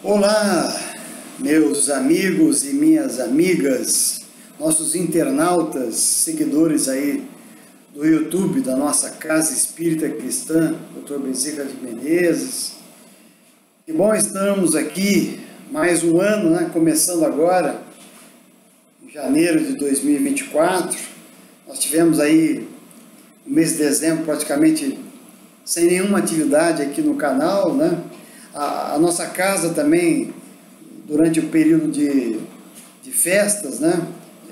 Olá, meus amigos e minhas amigas, nossos internautas, seguidores aí do YouTube da nossa Casa Espírita Cristã, Dr. Bezerra de Menezes. Que bom estarmos aqui, mais um ano, né, começando agora, em janeiro de 2024. Nós tivemos aí o mês de dezembro praticamente sem nenhuma atividade aqui no canal, né? A nossa casa também, durante o período de festas, né?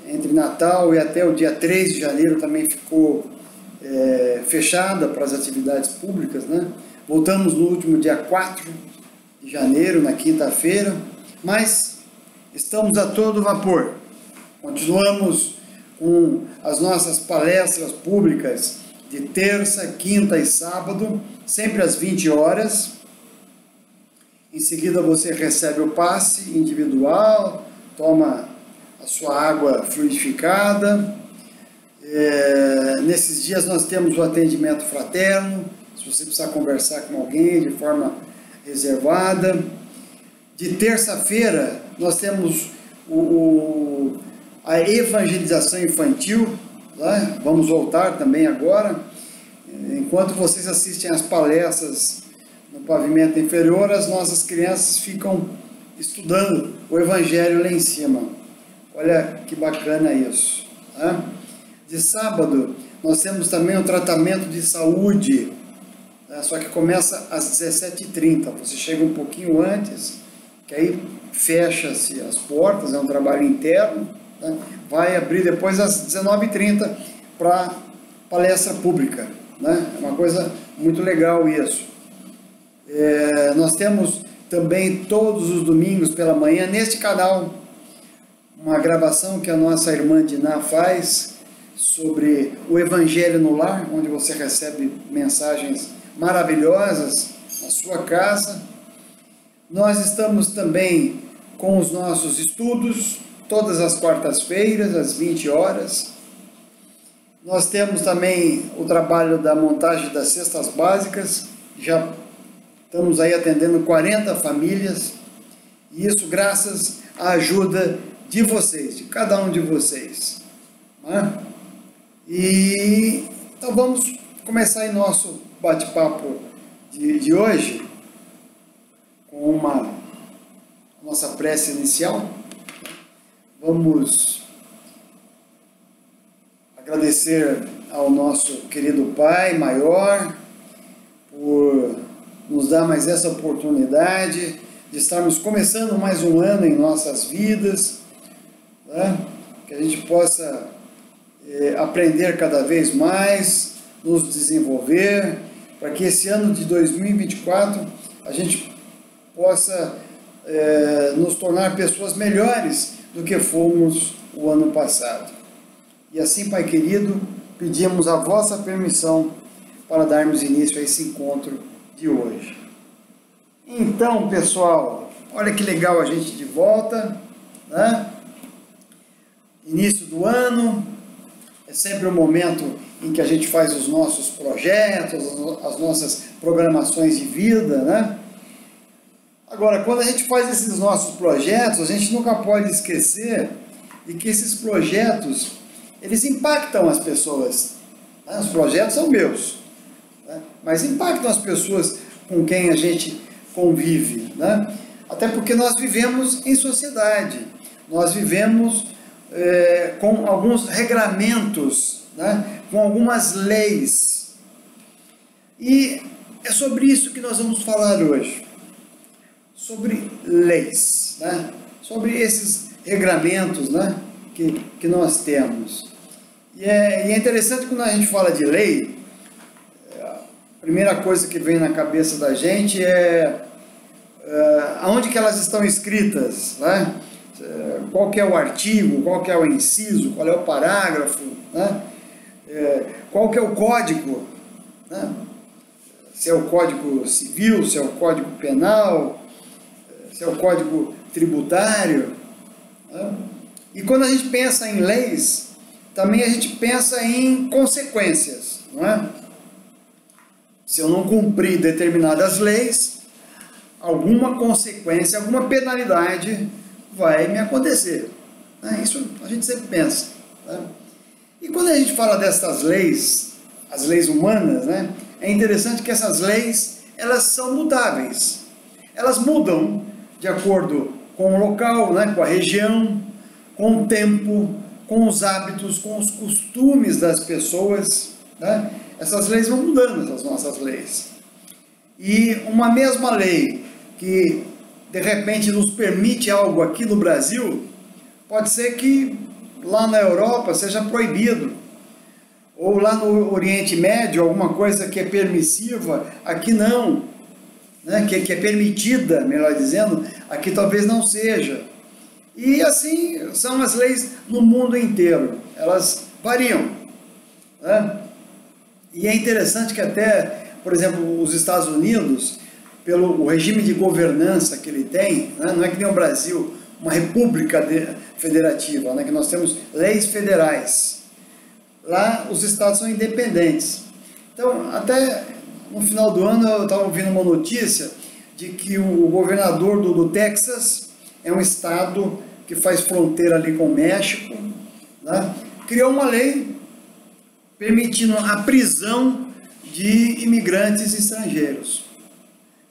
Entre Natal e até o dia 3 de janeiro também ficou fechada para as atividades públicas, né? Voltamos no último dia 4 de janeiro, na quinta-feira, mas estamos a todo vapor. Continuamos com as nossas palestras públicas de terça, quinta e sábado, sempre às 20 horas. Em seguida você recebe o passe individual, toma a sua água fluidificada. Nesses dias nós temos o atendimento fraterno, se você precisar conversar com alguém de forma reservada. De terça-feira nós temos a evangelização infantil, né? Vamos voltar também agora. Enquanto vocês assistem às palestras no pavimento inferior, as nossas crianças ficam estudando o Evangelho lá em cima. Olha que bacana isso, né? De sábado, nós temos também o tratamento de saúde, né? Só que começa às 17h30. Você chega um pouquinho antes, que aí fecha-se as portas, é um trabalho interno, né? Vai abrir depois às 19h30 para palestra pública, né? É uma coisa muito legal isso. Nós temos também todos os domingos pela manhã neste canal uma gravação que a nossa irmã Diná faz sobre o Evangelho no Lar, onde você recebe mensagens maravilhosas na sua casa. Nós estamos também com os nossos estudos todas as quartas-feiras às 20 horas. Nós temos também o trabalho da montagem das cestas básicas. Já estamos aí atendendo 40 famílias, e isso graças à ajuda de vocês, de cada um de vocês, né? E então vamos começar aí nosso bate-papo de hoje com uma nossa prece inicial. Vamos agradecer ao nosso querido Pai Maior por nos dar mais essa oportunidade de estarmos começando mais um ano em nossas vidas, né? Que a gente possa aprender cada vez mais, nos desenvolver, para que esse ano de 2024 a gente possa nos tornar pessoas melhores do que fomos o ano passado. E assim, Pai querido, pedimos a vossa permissão para darmos início a esse encontro de hoje. Então, pessoal, olha que legal a gente de volta, né? Início do ano é sempre um momento em que a gente faz os nossos projetos, as nossas programações de vida, né? Agora, quando a gente faz esses nossos projetos, a gente nunca pode esquecer de que esses projetos, eles impactam as pessoas, né? Os projetos são meus, né? Mas impactam as pessoas com quem a gente convive, né? Até porque nós vivemos em sociedade, nós vivemos com alguns regramentos, né? Com algumas leis, e é sobre isso que nós vamos falar hoje, sobre leis, né? Sobre esses regramentos, né? que nós temos. E é interessante quando a gente fala de lei, a primeira coisa que vem na cabeça da gente é aonde que elas estão escritas, né? Qual que é o artigo, qual que é o inciso, qual é o parágrafo, né? Qual que é o código, né? Se é o Código Civil, se é o Código Penal, se é o Código Tributário, né? E quando a gente pensa em leis, também a gente pensa em consequências, não é? Se eu não cumprir determinadas leis, alguma consequência, alguma penalidade vai me acontecer. Isso a gente sempre pensa. E quando a gente fala dessas leis, as leis humanas, é interessante que essas leis, elas são mutáveis. Elas mudam de acordo com o local, com a região, com o tempo, com os hábitos, com os costumes das pessoas. Essas leis vão mudando, essas nossas leis. E uma mesma lei que, de repente, nos permite algo aqui no Brasil, pode ser que lá na Europa seja proibido. Ou lá no Oriente Médio, alguma coisa que é permissiva, aqui não. Que é permitida, melhor dizendo, aqui talvez não seja. E assim são as leis no mundo inteiro, elas variam. E é interessante que até, por exemplo, os Estados Unidos, pelo o regime de governança que ele tem, não é que nem o Brasil, uma república federativa, que nós temos leis federais. Lá os estados são independentes. Então, até no final do ano eu estava ouvindo uma notícia de que o governador do Texas, é um estado que faz fronteira ali com o México, criou uma lei permitindo a prisão de imigrantes estrangeiros.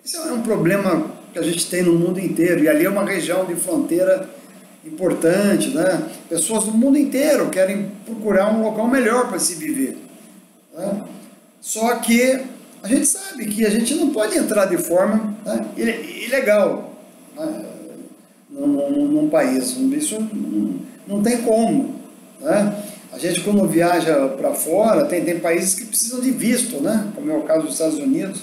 Esse é um problema que a gente tem no mundo inteiro, e ali é uma região de fronteira importante, Pessoas do mundo inteiro querem procurar um local melhor para se viver. Só que a gente sabe que a gente não pode entrar de forma ilegal num país. Isso não tem como. A gente, quando viaja para fora, tem países que precisam de visto, como é o caso dos Estados Unidos.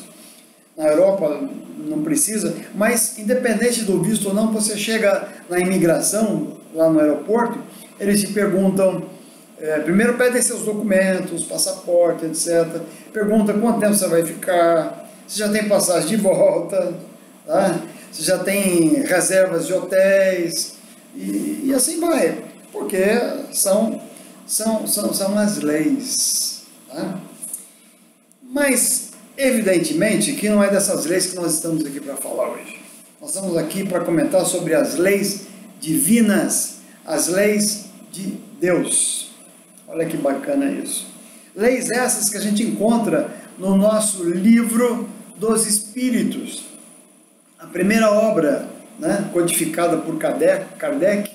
Na Europa não precisa, mas independente do visto ou não, você chega na imigração, lá no aeroporto, eles te perguntam, primeiro pedem seus documentos, passaporte, etc. Pergunta quanto tempo você vai ficar, se já tem passagem de volta, se já tem reservas de hotéis, e assim vai, porque são as leis. Mas, evidentemente, que não é dessas leis que nós estamos aqui para falar hoje. Nós estamos aqui para comentar sobre as leis divinas, as leis de Deus. Olha que bacana isso. Leis essas que a gente encontra no nosso livro dos Espíritos. A primeira obra, codificada por Kardec,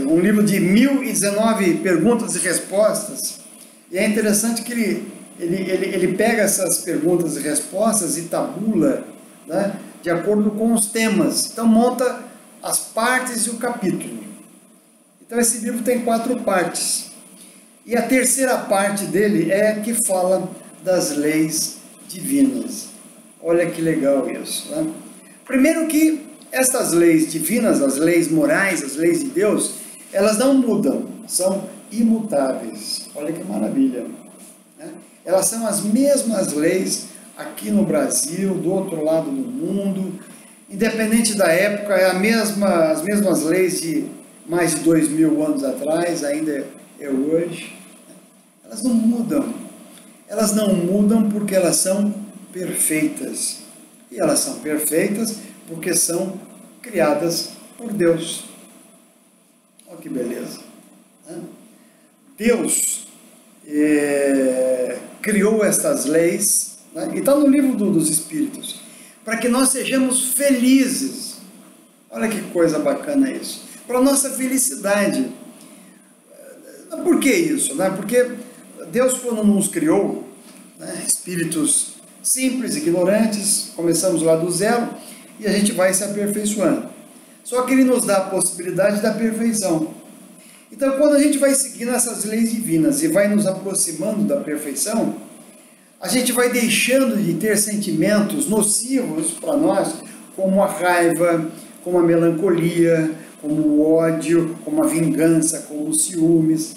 um livro de 1019 perguntas e respostas. E é interessante que ele pega essas perguntas e respostas e tabula, de acordo com os temas. Então monta as partes e o capítulo. Então esse livro tem 4 partes. E a terceira parte dele é que fala das leis divinas. Olha que legal isso. Primeiro que estas leis divinas, as leis morais, as leis de Deus, elas não mudam, são imutáveis. Olha que maravilha. Elas são as mesmas leis aqui no Brasil, do outro lado do mundo, independente da época, é as mesmas leis de mais de 2000 anos atrás, ainda é hoje. Elas não mudam. Elas não mudam porque elas são perfeitas. E elas são perfeitas porque são criadas por Deus. Olha que beleza. Deus criou estas leis, e está no livro dos Espíritos, para que nós sejamos felizes. Olha que coisa bacana isso. Para a nossa felicidade. Por que isso? Porque Deus, quando nos criou, espíritos simples, ignorantes, começamos lá do zero, e a gente vai se aperfeiçoando. Só que Ele nos dá a possibilidade da perfeição. Então, quando a gente vai seguindo essas leis divinas e vai nos aproximando da perfeição, a gente vai deixando de ter sentimentos nocivos para nós, como a raiva, como a melancolia, como o ódio, como a vingança, como os ciúmes.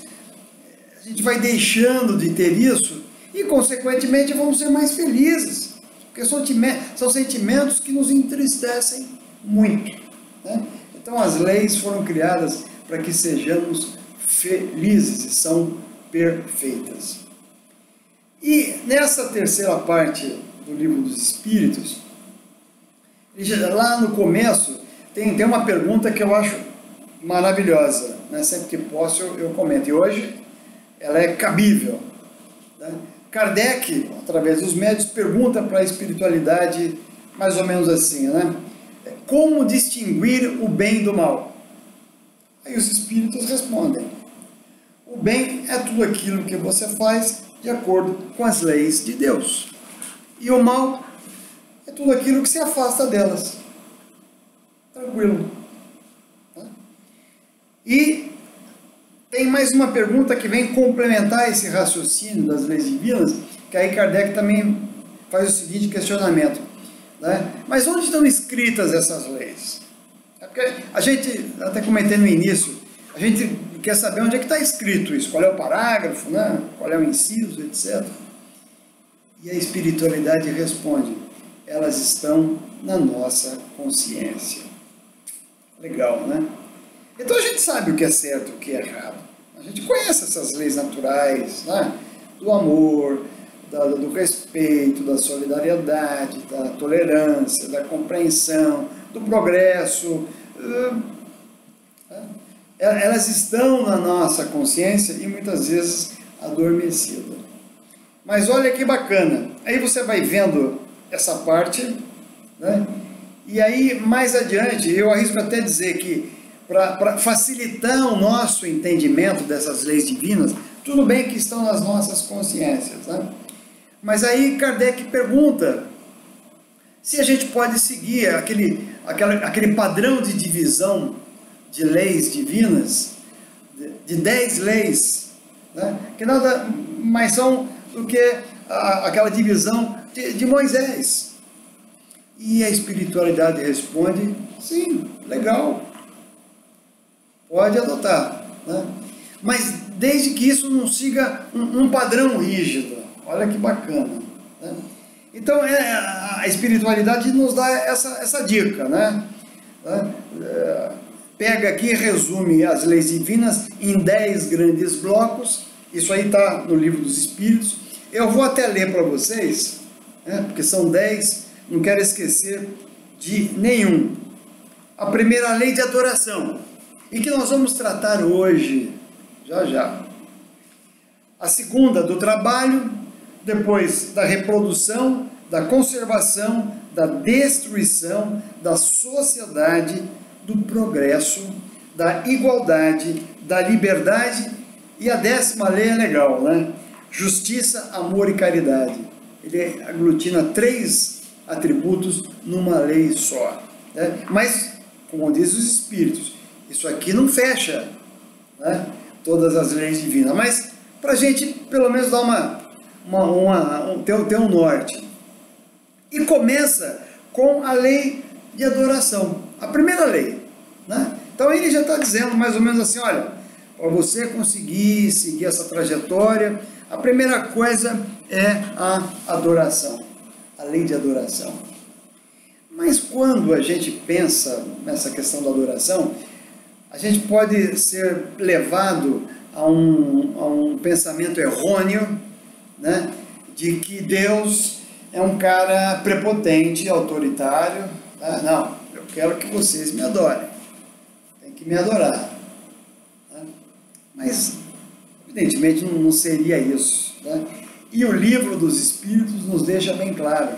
A gente vai deixando de ter isso e, consequentemente, vamos ser mais felizes, porque são sentimentos que nos entristecem muito. Então, as leis foram criadas para que sejamos felizes e são perfeitas. E nessa terceira parte do livro dos Espíritos, Lá no começo tem uma pergunta que eu acho maravilhosa, né? Sempre que posso eu comento, e hoje ela é cabível, né? Kardec, através dos médios, pergunta para a espiritualidade mais ou menos assim, né? Como distinguir o bem do mal? Aí os espíritos respondem: o bem é tudo aquilo que você faz de acordo com as leis de Deus, e o mal é tudo aquilo que se afasta delas. Tranquilo. E tem mais uma pergunta que vem complementar esse raciocínio das leis divinas, que aí Kardec também faz o seguinte questionamento, né? Mas onde estão escritas essas leis? É porque a gente, até comentei no início, a gente quer saber onde é que está escrito isso, qual é o parágrafo, né? Qual é o inciso, etc. E a espiritualidade responde: elas estão na nossa consciência. Legal, né? Então a gente sabe o que é certo e o que é errado. A gente conhece essas leis naturais, né? Do amor, do respeito, da solidariedade, da tolerância, da compreensão, do progresso. Elas estão na nossa consciência e muitas vezes adormecidas. Mas olha que bacana, aí você vai vendo essa parte, né? E aí mais adiante, eu arrisco até dizer que para facilitar o nosso entendimento dessas leis divinas, tudo bem que estão nas nossas consciências, né? Mas aí Kardec pergunta se a gente pode seguir aquele padrão de divisão de leis divinas, de 10 leis, né? Que nada mais são do que aquela divisão de Moisés. E a espiritualidade responde: sim, legal, pode adotar, né? Mas desde que isso não siga um padrão rígido. Olha que bacana, né? Então a espiritualidade nos dá essa dica, né? Pega aqui e resume as leis divinas em 10 grandes blocos. Isso aí está no Livro dos Espíritos. Eu vou até ler para vocês, né? Porque são 10, não quero esquecer de nenhum. A primeira, a lei de adoração, e que nós vamos tratar hoje, já. A segunda, do trabalho, depois da reprodução, da conservação, da destruição, da sociedade, do progresso, da igualdade, da liberdade, e a 10ª lei é legal, né? Justiça, amor e caridade. Ele aglutina 3 atributos numa lei só, né? Mas, como diz os Espíritos, isso aqui não fecha, né, todas as leis divinas, mas para a gente pelo menos dar ter um norte. E começa com a lei de adoração, a primeira lei, né? Então ele já está dizendo mais ou menos assim: olha, para você conseguir seguir essa trajetória, a primeira coisa é a adoração, a lei de adoração. Mas quando a gente pensa nessa questão da adoração, a gente pode ser levado a um pensamento errôneo, né, de que Deus é um cara prepotente, autoritário, né? Não, eu quero que vocês me adorem, tem que me adorar, né? Mas evidentemente não seria isso, né? E o Livro dos Espíritos nos deixa bem claro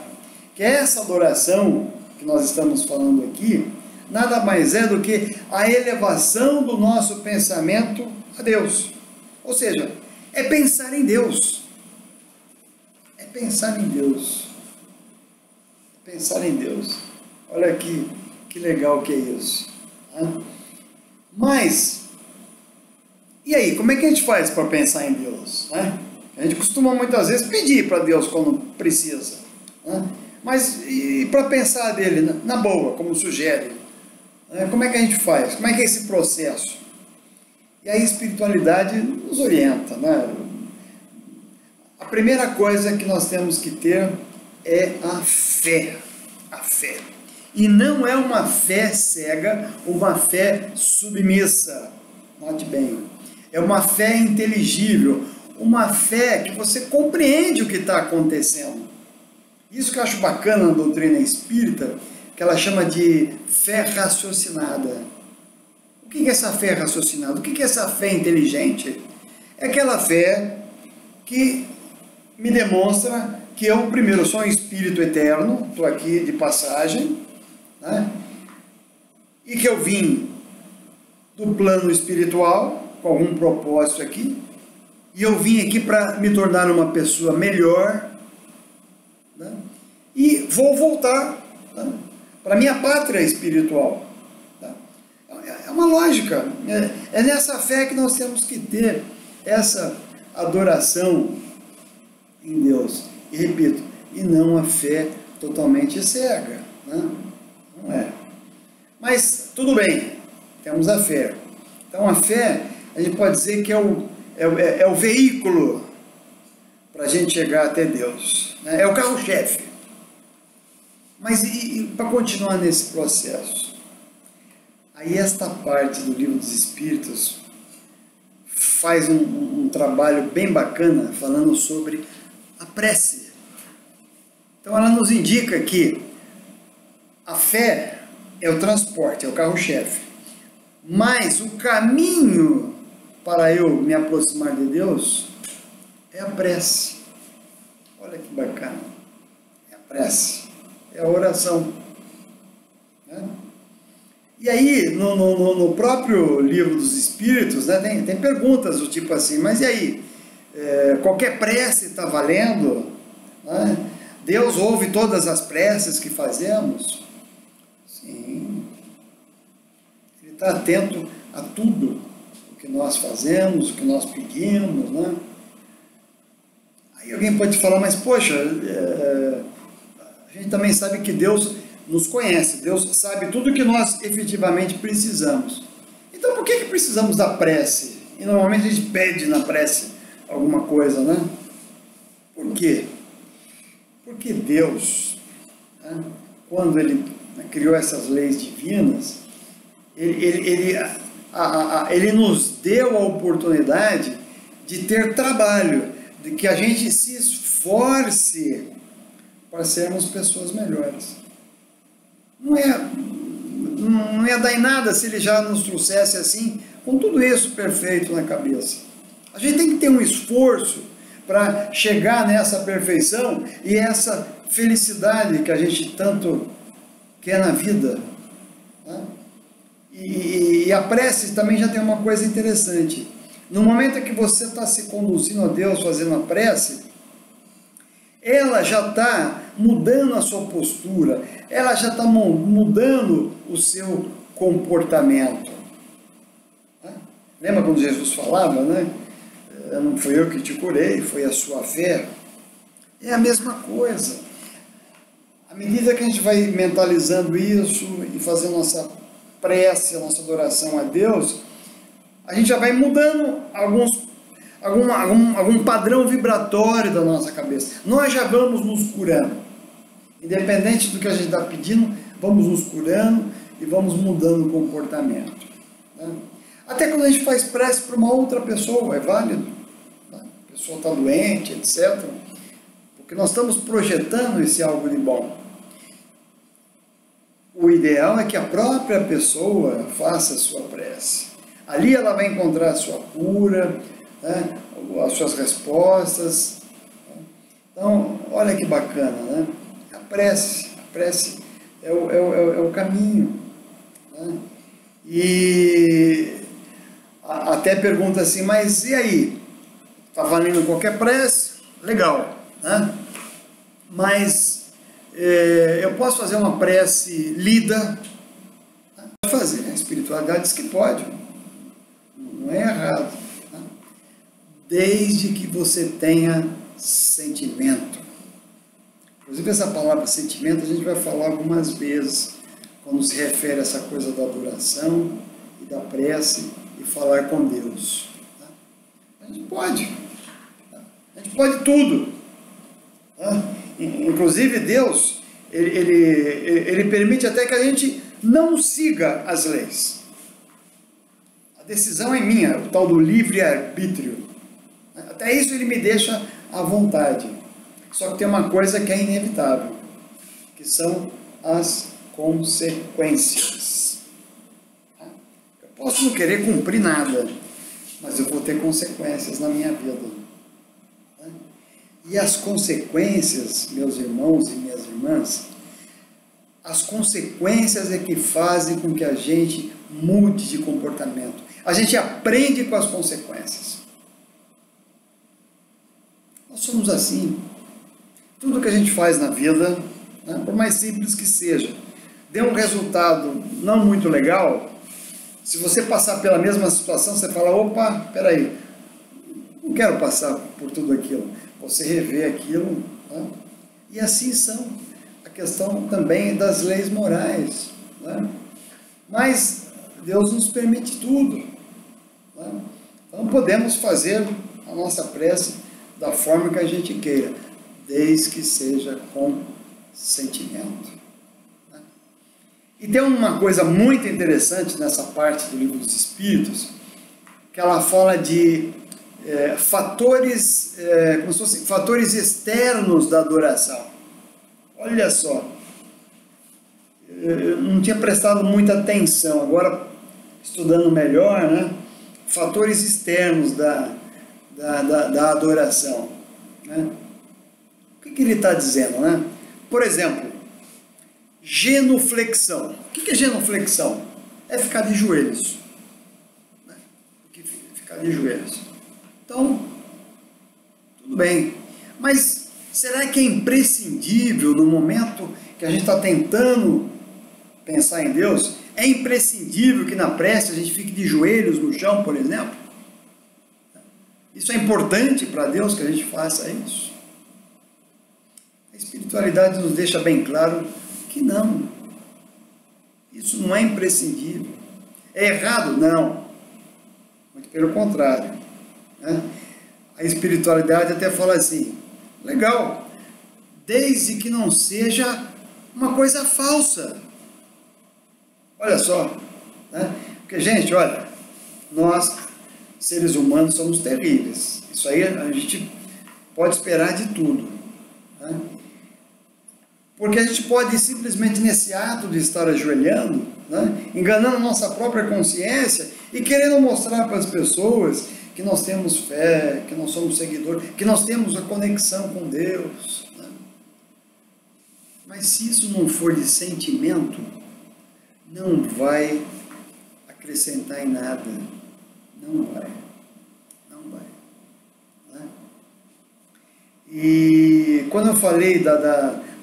que essa adoração que nós estamos falando aqui nada mais é do que a elevação do nosso pensamento a Deus. Ou seja, é pensar em Deus. É pensar em Deus. É pensar em Deus. Olha que legal que é isso. Mas, e aí, como é que a gente faz para pensar em Deus, né? A gente costuma muitas vezes pedir para Deus quando precisa, né? Mas e para pensar dele na boa, como sugere? Como é que a gente faz? Como é que é esse processo? E aí a espiritualidade nos orienta, né? A primeira coisa que nós temos que ter é a fé. A fé. E não é uma fé cega, uma fé submissa. Note bem. É uma fé inteligível, uma fé que você compreende o que está acontecendo. Isso que eu acho bacana na doutrina espírita, que ela chama de fé raciocinada. O que é essa fé raciocinada? O que é essa fé inteligente? É aquela fé que me demonstra que eu, primeiro, sou um espírito eterno, estou aqui de passagem, né? E que eu vim do plano espiritual, com algum propósito aqui, e eu vim aqui para me tornar uma pessoa melhor, né? E vou voltar, né, para a minha pátria espiritual. Tá? É uma lógica, é nessa fé que nós temos que ter essa adoração em Deus. E repito, e não a fé totalmente cega, né? Não é. Mas tudo bem, temos a fé. Então a fé, a gente pode dizer que é o veículo para a gente chegar até Deus, né? É o carro-chefe. Mas e para continuar nesse processo? Aí esta parte do Livro dos Espíritos faz um trabalho bem bacana falando sobre a prece. Então ela nos indica que a fé é o transporte, é o carro-chefe. Mas o caminho para eu me aproximar de Deus é a prece. Olha que bacana. É a prece, é a oração, né? E aí, no próprio Livro dos Espíritos, né, tem perguntas do tipo assim, mas e aí? Qualquer prece está valendo? Né? Deus ouve todas as preces que fazemos? Sim. Ele está atento a tudo o que nós fazemos, o que nós pedimos, né? Aí alguém pode falar, mas poxa, a gente também sabe que Deus nos conhece, Deus sabe tudo o que nós efetivamente precisamos. Então por que precisamos da prece? E normalmente a gente pede na prece alguma coisa, né? Por quê? Porque Deus, né, quando Ele criou essas leis divinas, Ele nos deu a oportunidade de ter trabalho, de que a gente se esforce para sermos pessoas melhores. Não ia dar em nada se Ele já nos trouxesse assim, com tudo isso perfeito na cabeça. A gente tem que ter um esforço para chegar nessa perfeição e essa felicidade que a gente tanto quer na vida, né? E a prece também já tem uma coisa interessante. No momento em que você está se conduzindo a Deus, fazendo a prece, ela já está mudando a sua postura, ela já está mudando o seu comportamento. Né? Lembra quando Jesus falava, né? Não fui eu que te curei, foi a sua fé. É a mesma coisa. À medida que a gente vai mentalizando isso e fazendo nossa prece, a nossa adoração a Deus, a gente já vai mudando algum padrão vibratório da nossa cabeça. Nós já vamos nos curando. Independente do que a gente está pedindo, vamos nos curando e vamos mudando o comportamento. Né? Até quando a gente faz prece para uma outra pessoa, é válido. Né? A pessoa está doente, etc. Porque nós estamos projetando esse algo de bom. O ideal é que a própria pessoa faça a sua prece. Ali ela vai encontrar a sua cura, né? As suas respostas. Então, olha que bacana, né? A prece é o caminho. Né? E até pergunta assim, mas e aí? Está valendo qualquer prece? Legal, né? Mas eu posso fazer uma prece lida? Pode fazer, a espiritualidade diz que pode, não é errado, né? Desde que você tenha sentimento. Inclusive essa palavra sentimento a gente vai falar algumas vezes quando se refere a essa coisa da adoração e da prece e falar com Deus. Tá? A gente pode tudo. Tá? Inclusive Deus, ele permite até que a gente não siga as leis. A decisão é minha, o tal do livre-arbítrio. Até isso Ele me deixa à vontade. Só que tem uma coisa que é inevitável, que são as consequências. Eu posso não querer cumprir nada, mas eu vou ter consequências na minha vida. E as consequências, meus irmãos e minhas irmãs, as consequências é que fazem com que a gente mude de comportamento. A gente aprende com as consequências. Nós somos assim. Tudo que a gente faz na vida, né, por mais simples que seja, dê um resultado não muito legal, se você passar pela mesma situação, você fala, opa, peraí, não quero passar por tudo aquilo. Você revê aquilo, né? E assim são a questão também das leis morais, né? Mas Deus nos permite tudo, né? Então podemos fazer a nossa prece da forma que a gente queira, desde que seja com sentimento, né? E tem uma coisa muito interessante nessa parte do Livro dos Espíritos, que ela fala de fatores, como se fossem fatores externos da adoração. Olha só, eu não tinha prestado muita atenção, agora estudando melhor, né? Fatores externos da adoração, né? O que ele está dizendo, né? Por exemplo, genuflexão. O que é genuflexão? É ficar de joelhos, né? Ficar de joelhos. Então, tudo bem, mas será que é imprescindível no momento que a gente está tentando pensar em Deus? É imprescindível que na prece a gente fique de joelhos no chão, por exemplo? Isso é importante para Deus que a gente faça isso? A espiritualidade nos deixa bem claro que não. Isso não é imprescindível. É errado? Não. Muito pelo contrário, né? A espiritualidade até fala assim, legal, desde que não seja uma coisa falsa. Olha só, né? Porque, gente, olha, nós, seres humanos, somos terríveis. Isso aí a gente pode esperar de tudo, né? Porque a gente pode simplesmente, nesse ato de estar ajoelhando, né, enganando nossa própria consciência e querendo mostrar para as pessoas que nós temos fé, que nós somos seguidores, que nós temos a conexão com Deus, né? Mas se isso não for de sentimento, não vai acrescentar em nada. Não vai. Não vai, né? E quando eu falei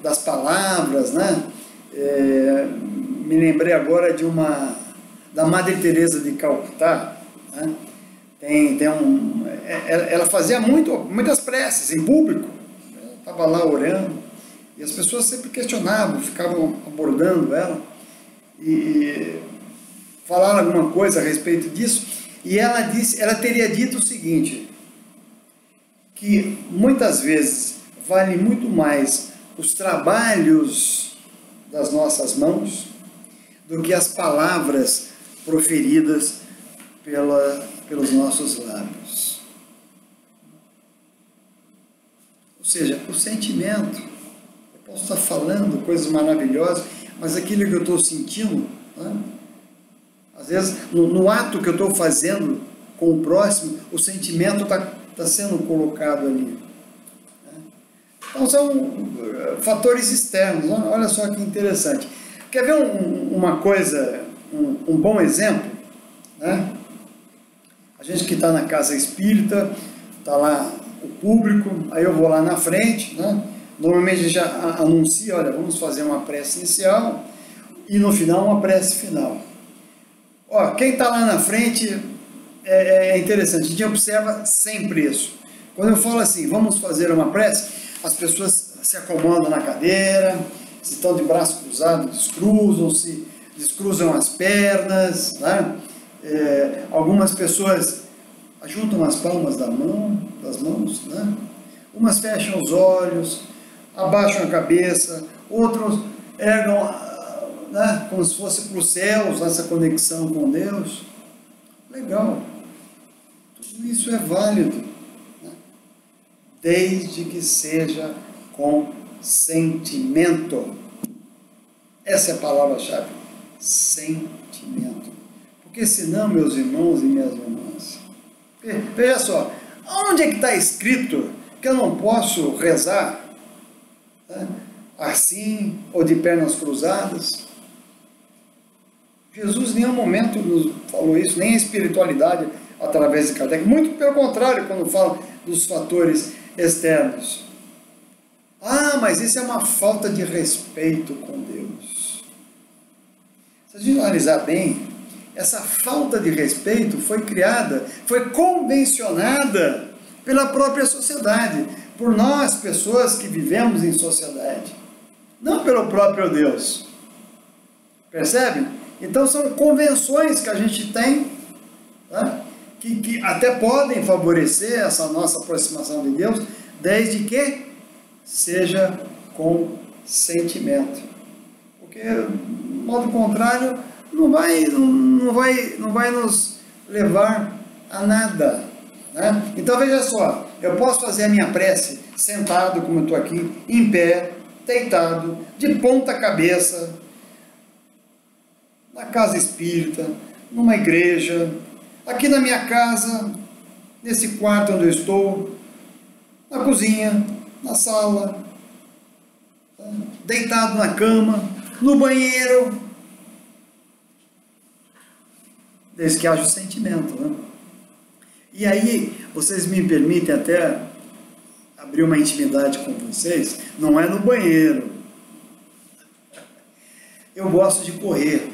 das palavras, né, me lembrei agora da Madre Teresa de Calcutá, né? Ela fazia muitas preces em público, estava lá orando, e as pessoas sempre questionavam, ficavam abordando ela, e falaram alguma coisa a respeito disso, e ela teria dito o seguinte, que muitas vezes vale muito mais os trabalhos das nossas mãos do que as palavras proferidas pelos nossos lábios. Ou seja, o sentimento. Eu posso estar falando coisas maravilhosas, mas aquilo que eu estou sentindo, né? Às vezes, no ato que eu estou fazendo com o próximo, o sentimento está sendo colocado ali. Então, são fatores externos. Olha só que interessante. Quer ver uma coisa, um bom exemplo, né? A gente que está na casa espírita, está lá o público, aí eu vou lá na frente, né? Normalmente a gente já anuncia, olha, vamos fazer uma prece inicial e no final uma prece final. Ó, quem está lá na frente é interessante, a gente observa sempre isso. Quando eu falo assim, vamos fazer uma prece, as pessoas se acomodam na cadeira, se estão de braço cruzado, descruzam-se, descruzam as pernas, né? Algumas pessoas ajuntam as palmas das mãos, né? Umas fecham os olhos, abaixam a cabeça, outros ergam, né, como se fosse para os céus, essa conexão com Deus. Legal, tudo isso é válido, né? Desde que seja com sentimento. Essa é a palavra-chave, sentimento. Porque senão, meus irmãos e minhas irmãs, veja só, onde é que está escrito que eu não posso rezar, né, assim, ou de pernas cruzadas? Jesus em nenhum momento nos falou isso, nem a espiritualidade através de Kardec, muito pelo contrário, quando fala dos fatores externos. Ah, mas isso é uma falta de respeito com Deus. Se a gente analisar bem, essa falta de respeito foi criada, foi convencionada pela própria sociedade, por nós, pessoas que vivemos em sociedade, não pelo próprio Deus. Percebe? Então são convenções que a gente tem, tá? que até podem favorecer essa nossa aproximação de Deus, desde que seja com sentimento. Porque, de modo contrário, não vai nos levar a nada, né? Então veja só, eu posso fazer a minha prece sentado, como eu estou aqui, em pé, deitado, de ponta cabeça, na casa espírita, numa igreja, aqui na minha casa, nesse quarto onde eu estou, na cozinha, na sala, deitado na cama, no banheiro, desde que haja o sentimento, né? E aí, vocês me permitem até abrir uma intimidade com vocês, não é no banheiro. Eu gosto de correr.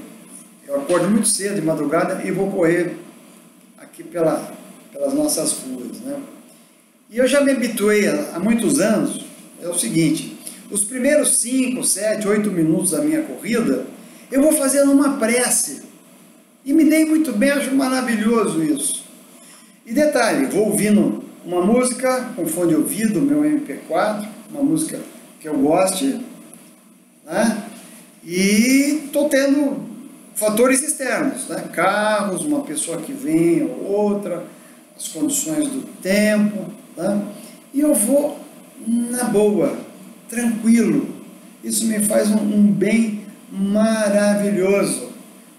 Eu acordo muito cedo, de madrugada, e vou correr aqui pelas nossas ruas, né? E eu já me habituei há muitos anos, é o seguinte, os primeiros 5, 7, 8 minutos da minha corrida, eu vou fazendo uma prece. E me dei muito bem, acho maravilhoso isso. E detalhe, vou ouvindo uma música com fone de ouvido, meu MP4, uma música que eu goste, né? E estou tendo fatores externos, né? Carros, uma pessoa que vem ou outra, as condições do tempo, né? E eu vou na boa, tranquilo. Isso me faz um bem maravilhoso,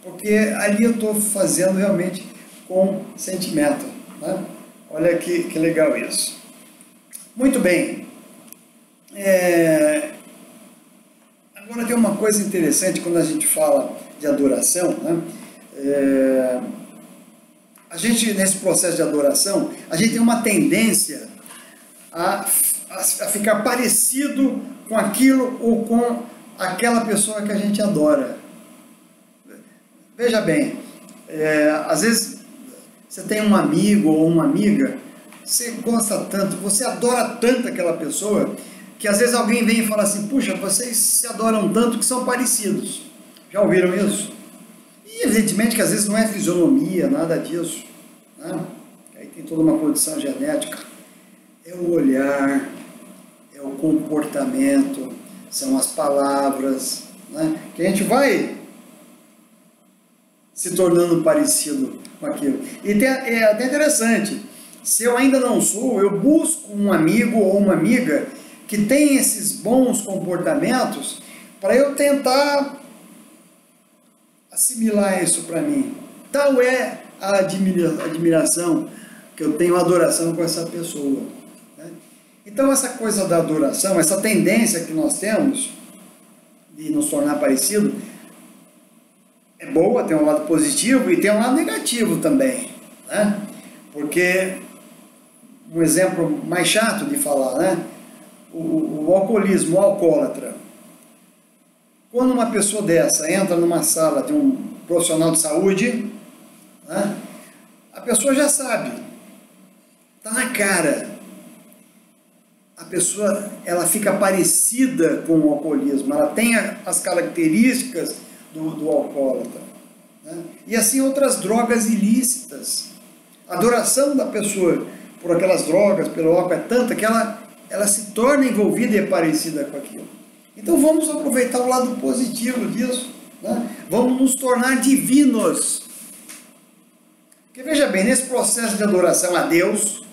porque ali eu estou fazendo realmente com sentimento, né? Olha que legal isso. Muito bem. Agora tem uma coisa interessante quando a gente fala de adoração, né? A gente, nesse processo de adoração, a gente tem uma tendência a ficar parecido com aquilo ou com aquela pessoa que a gente adora. Veja bem, às vezes você tem um amigo ou uma amiga, você gosta tanto, você adora tanto aquela pessoa, que às vezes alguém vem e fala assim, puxa, vocês se adoram tanto que são parecidos. Já ouviram isso? E evidentemente que às vezes não é fisionomia, nada disso, né? Aí tem toda uma condição genética. É o olhar, é o comportamento, são as palavras, né? Que a gente vai se tornando parecido com aquilo. E é até interessante, se eu ainda não sou, eu busco um amigo ou uma amiga que tem esses bons comportamentos para eu tentar assimilar isso para mim. Tal é a admiração que eu tenho, a adoração com essa pessoa, né? Então essa coisa da adoração, essa tendência que nós temos de nos tornar parecido, é boa, tem um lado positivo e tem um lado negativo também, né? Porque um exemplo mais chato de falar, né? O alcoolismo, o alcoólatra. Quando uma pessoa dessa entra numa sala de um profissional de saúde, né? A pessoa já sabe, está na cara. A pessoa, ela fica parecida com o alcoolismo, ela tem as características do alcoólatra, né? E assim outras drogas ilícitas. A adoração da pessoa por aquelas drogas, pelo álcool, é tanta que ela se torna envolvida e é parecida com aquilo. Então vamos aproveitar o lado positivo disso, né? Vamos nos tornar divinos. Porque veja bem, nesse processo de adoração a Deus,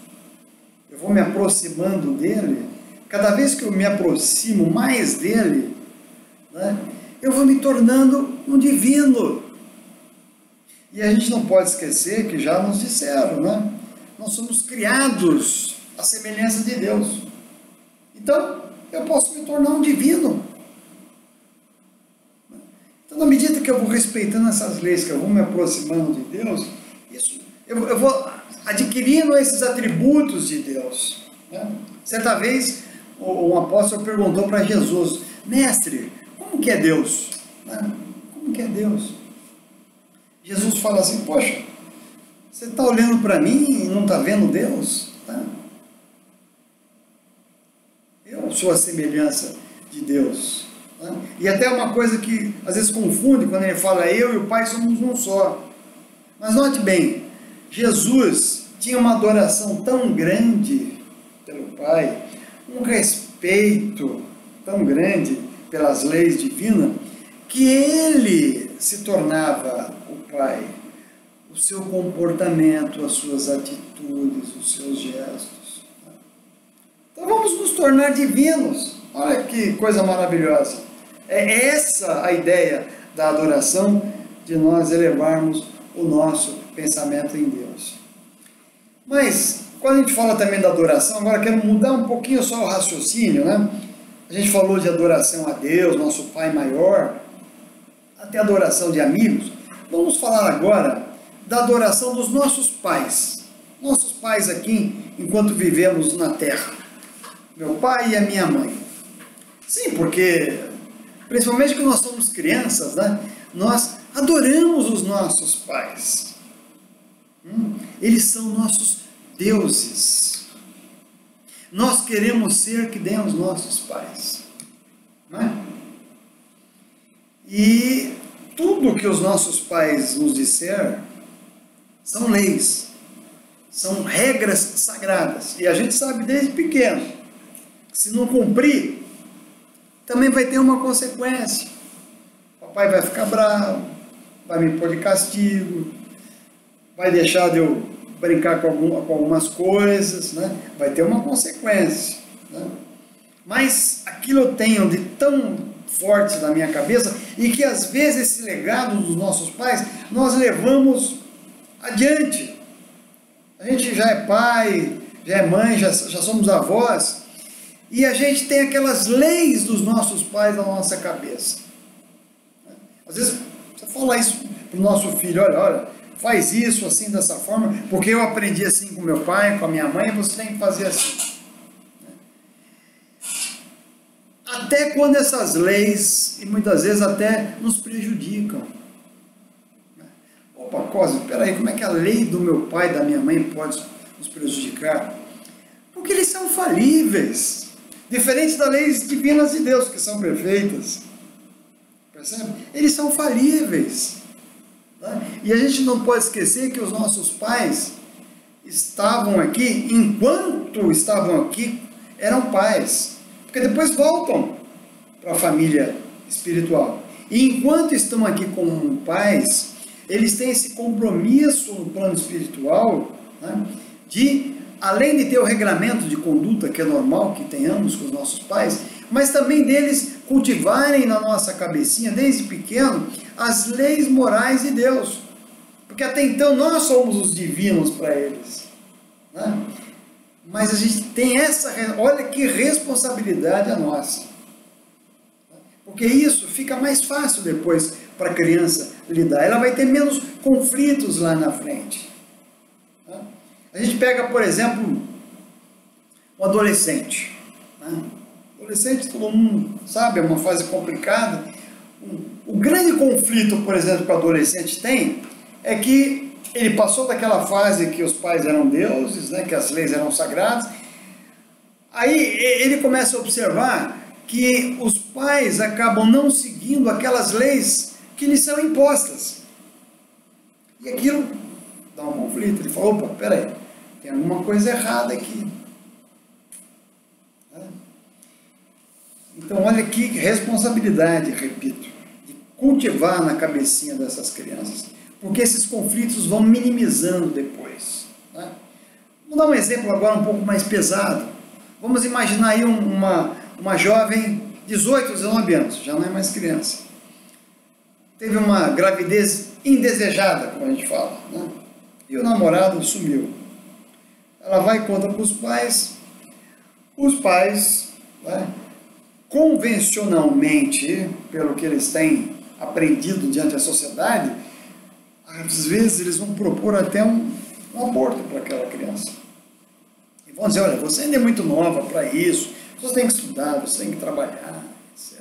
eu vou me aproximando dele, cada vez que eu me aproximo mais dele, né, eu vou me tornando um divino. E a gente não pode esquecer que já nos disseram, né? Nós somos criados à semelhança de Deus. Então, eu posso me tornar um divino. Então, na medida que eu vou respeitando essas leis, que eu vou me aproximando de Deus, eu vou adquirindo esses atributos de Deus. Né? Certa vez, um apóstolo perguntou para Jesus: mestre, como que é Deus? Né? Como que é Deus? Jesus fala assim: poxa, você está olhando para mim e não está vendo Deus? Tá? Eu sou a semelhança de Deus. Tá? E até uma coisa que às vezes confunde quando ele fala: eu e o Pai somos um só. Mas note bem, Jesus tinha uma adoração tão grande pelo Pai, um respeito tão grande pelas leis divinas, que ele se tornava o Pai. O seu comportamento, as suas atitudes, os seus gestos. Então vamos nos tornar divinos. Olha que coisa maravilhosa. É essa a ideia da adoração, de nós elevarmos o nosso pensamento em Deus. Mas, quando a gente fala também da adoração, agora quero mudar um pouquinho só o raciocínio, né? A gente falou de adoração a Deus, nosso Pai maior, até adoração de amigos. Vamos falar agora da adoração dos nossos pais. Nossos pais aqui, enquanto vivemos na terra. Meu pai e a minha mãe. Sim, porque, principalmente quando nós somos crianças, né? Nós adoramos os nossos pais. Eles são nossos deuses. Nós queremos ser que nem os nossos pais. Não é? E tudo que os nossos pais nos disseram são leis, são regras sagradas. E a gente sabe desde pequeno que se não cumprir, também vai ter uma consequência. O papai vai ficar bravo, vai me pôr de castigo, vai deixar de eu brincar com algumas coisas, né? Vai ter uma consequência. Né? Mas aquilo eu tenho de tão forte na minha cabeça, e que às vezes esse legado dos nossos pais, nós levamos adiante. A gente já é pai, já é mãe, já somos avós, e a gente tem aquelas leis dos nossos pais na nossa cabeça. Às vezes você fala isso para o nosso filho: olha, faz isso assim, dessa forma, porque eu aprendi assim com meu pai, com a minha mãe, você tem que fazer assim. Até quando essas leis, e muitas vezes até nos prejudicam. Opa, Cosme, peraí, como é que a lei do meu pai e da minha mãe pode nos prejudicar? Porque eles são falíveis, diferente das leis divinas de Deus, que são perfeitas. Percebe? Eles são falíveis. Tá? E a gente não pode esquecer que os nossos pais estavam aqui, enquanto estavam aqui, eram pais. Porque depois voltam para a família espiritual. E enquanto estão aqui como pais, eles têm esse compromisso no plano espiritual, né, de, além de ter o regramento de conduta, que é normal que tenhamos com os nossos pais, mas também deles cultivarem na nossa cabecinha, desde pequeno, as leis morais de Deus. Porque até então nós somos os divinos para eles. Né? Mas a gente tem essa, olha que responsabilidade a nossa. Porque isso fica mais fácil depois para a criança lidar. Ela vai ter menos conflitos lá na frente. A gente pega, por exemplo, um adolescente. Adolescente, todo mundo sabe, é uma fase complicada. O grande conflito, por exemplo, que o adolescente tem é que ele passou daquela fase que os pais eram deuses, né, que as leis eram sagradas. Aí ele começa a observar que os pais acabam não seguindo aquelas leis que lhes são impostas. E aquilo dá um conflito. Ele fala: opa, peraí, tem alguma coisa errada aqui. Então olha que responsabilidade, repito, de cultivar na cabecinha dessas crianças. Porque esses conflitos vão minimizando depois. Né? Vamos dar um exemplo agora um pouco mais pesado. Vamos imaginar aí uma jovem, 18, 19 anos, já não é mais criança. teve uma gravidez indesejada, como a gente fala, né? E o namorado sumiu. Ela vai e conta para os pais, né, convencionalmente, pelo que eles têm aprendido diante da sociedade, às vezes eles vão propor até um aborto para aquela criança. E vão dizer, olha, você ainda é muito nova para isso, você tem que estudar, você tem que trabalhar, etc.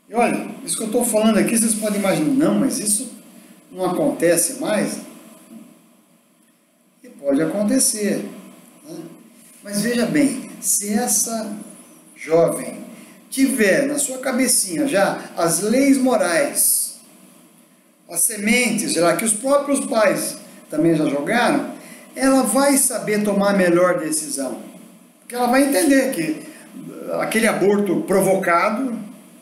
E olha, isso que eu estou falando aqui, vocês podem imaginar, não, mas isso não acontece mais? E pode acontecer, né? Mas veja bem, se essa jovem tiver na sua cabecinha já as leis morais, as sementes já que os próprios pais também já jogaram, ela vai saber tomar a melhor decisão. Porque ela vai entender que aquele aborto provocado,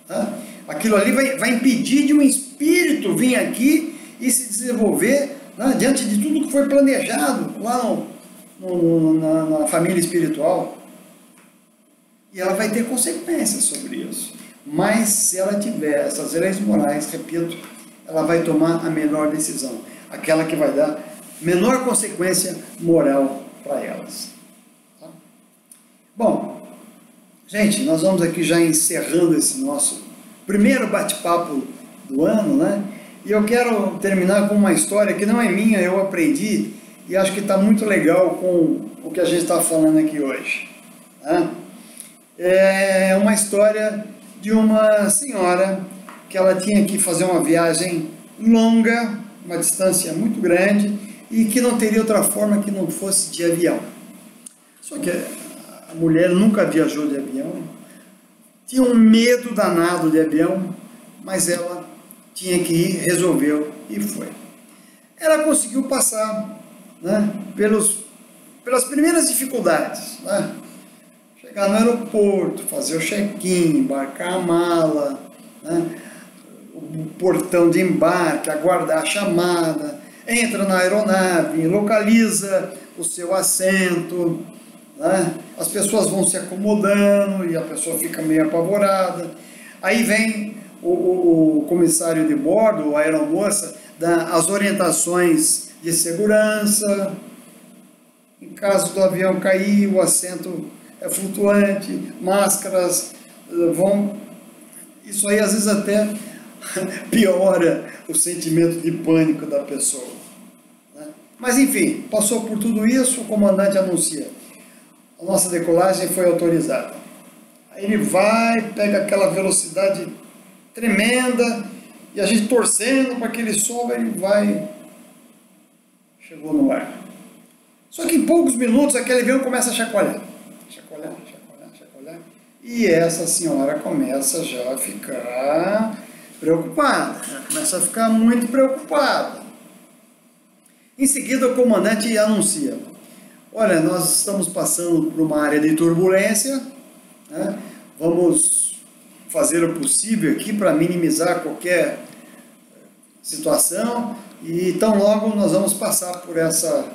né, aquilo ali vai impedir de um espírito vir aqui e se desenvolver, né, diante de tudo que foi planejado lá na família espiritual. E ela vai ter consequências sobre isso. Mas se ela tiver essas leis morais, repito, ela vai tomar a melhor decisão. Aquela que vai dar menor consequência moral para elas. Tá? Bom, gente, nós vamos aqui já encerrando esse nosso primeiro bate-papo do ano, né? E eu quero terminar com uma história que não é minha, eu aprendi e acho que está muito legal com o que a gente está falando aqui hoje. Tá? É uma história de uma senhora que ela tinha que fazer uma viagem longa, uma distância muito grande, e que não teria outra forma que não fosse de avião. Só que a mulher nunca viajou de avião, tinha um medo danado de avião, mas ela tinha que ir, resolveu e foi. Ela conseguiu passar, né, pelas primeiras dificuldades, né? Chegar no aeroporto, fazer o check-in, embarcar a mala, né, o portão de embarque, aguardar a chamada, entra na aeronave, localiza o seu assento, né, as pessoas vão se acomodando e a pessoa fica meio apavorada. Aí vem o comissário de bordo, a aeromoça, dá as orientações de segurança. Em caso do avião cair, o assento é flutuante, máscaras vão... Isso aí às vezes até piora o sentimento de pânico da pessoa, né? Mas enfim, passou por tudo isso, o comandante anuncia: a nossa decolagem foi autorizada. Aí ele vai, pega aquela velocidade tremenda, e a gente torcendo para que ele sobe, ele vai, chegou no ar. Só que em poucos minutos aquele avião começa a chacoalhar, e essa senhora começa já a ficar preocupada, começa a ficar muito preocupada. Em seguida o comandante anuncia: olha, nós estamos passando por uma área de turbulência, né? Vamos fazer o possível aqui para minimizar qualquer situação, e tão logo nós vamos passar por essa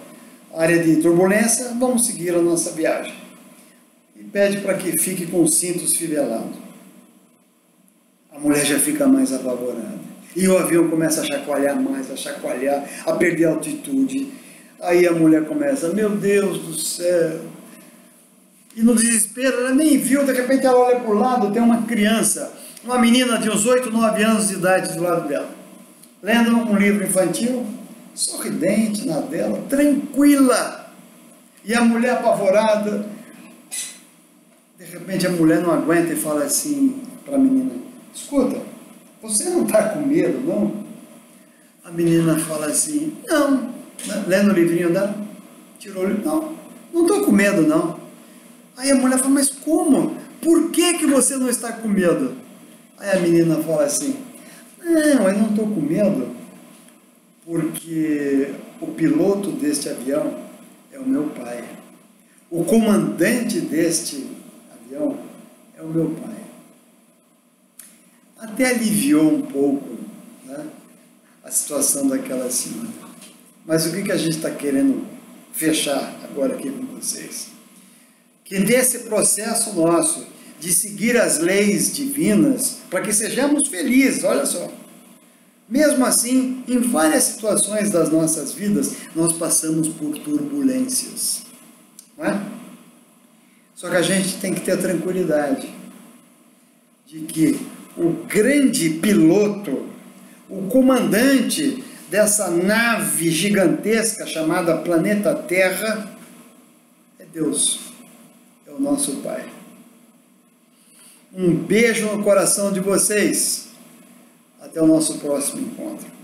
área de turbulência, vamos seguir a nossa viagem. E pede para que fique com os cintos fivelados. A mulher já fica mais apavorada. E o avião começa a chacoalhar mais, a chacoalhar, a perder a altitude. Aí a mulher começa: meu Deus do céu. E no desespero, ela nem viu, de repente ela olha para o lado, tem uma criança, uma menina de uns 8, 9 anos de idade do lado dela, lendo um livro infantil, sorridente na dela, tranquila. E a mulher apavorada. De repente a mulher não aguenta e fala assim para a menina: escuta, você não está com medo, não? A menina fala assim: não, lendo o livrinho dela, tirou o livro: não estou com medo, não. Aí a mulher fala: mas como? Por que você não está com medo? Aí a menina fala assim: não, eu não estou com medo porque o piloto deste avião é o meu pai. O comandante deste avião é o meu pai. Até aliviou um pouco, né, a situação daquela senhora. Mas o que a gente está querendo fechar agora aqui com vocês? Que nesse processo nosso de seguir as leis divinas, para que sejamos felizes, olha só, Mesmo assim, em várias situações das nossas vidas, nós passamos por turbulências, não é? Só que a gente tem que ter a tranquilidade de que o grande piloto, o comandante dessa nave gigantesca chamada planeta Terra, é Deus, é o nosso Pai. Um beijo no coração de vocês. Até o nosso próximo encontro.